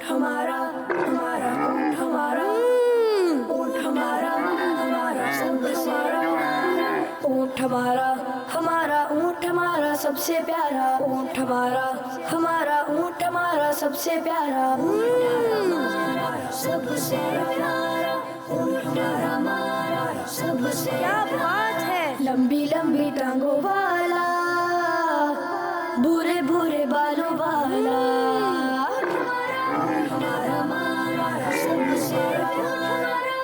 ऊंट हमारा हमारा ऊंट हमारा ऊंट हमारा हमारा सबसे ऊंट हमारा हमारा ऊंट हमारा सबसे प्यारा ऊंट हमारा हमारा ऊंट हमारा सबसे प्यारा सबसे प्यारा ऊंट हमारा सबसे क्या बात है। लंबी लंबी टांगों वाला भूरे भूरे बालों वाला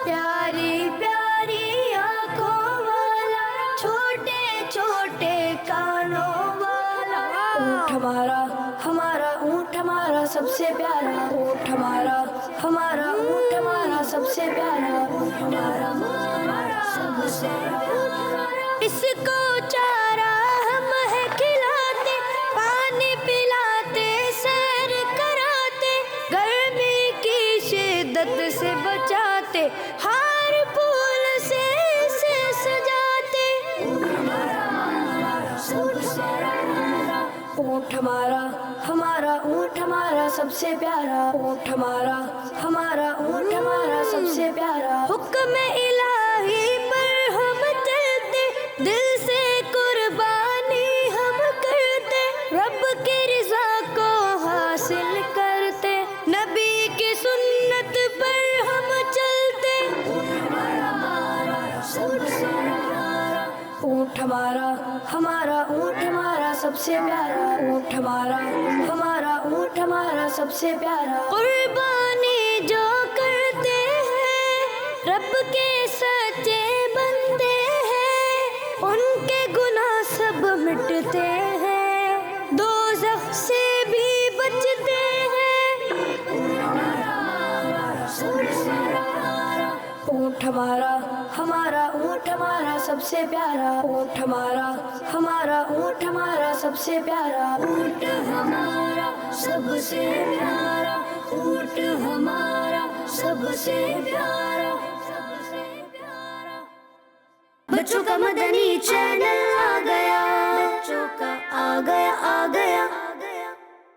प्यारी प्यारी आंखों वाला छोटे छोटे कानों वाला ऊंट हमारा हमारा ऊंट हमारा सबसे प्यारा ऊंट हमारा हमारा ऊंट हमारा सबसे प्यारा ऊंट हमारा सबसे इसको चारा हम है खिलाते पानी पिलाते सैर कराते गर्मी की शिद्दत से बचाते हार फूल से इसे सजाते ऊंट हमारा हमारा ऊंट हमारा सबसे प्यारा ऊंट हमारा हमारा ऊंट हमारा सबसे प्यारा हुक्म इलाही पर हम चलते दिल से कुर्बानी हम करते रब की रज़ा को हासिल करते नबी की सुन्नत पर हम चलते ऊंट हमारा हमारा ऊंट हमारा सबसे प्यारा ऊंट हमारा हमारा ऊंट हमारा सबसे प्यारा कुर्बानी जो करते हैं रब के सच्चे बंदे हैं उनके गुनाह सब मिटते हैं दोज़ख से भी बचते हैं ऊंट हमारा हमारा ऊंट हमारा सबसे प्यारा ऊंट हमारा हमारा ऊंट हमारा सबसे प्यारा ऊंट हमारा सबसे प्यारा ऊंट हमारा सबसे प्यारा बच्चों का मदनी चैनल आ गया बच्चों का आ गया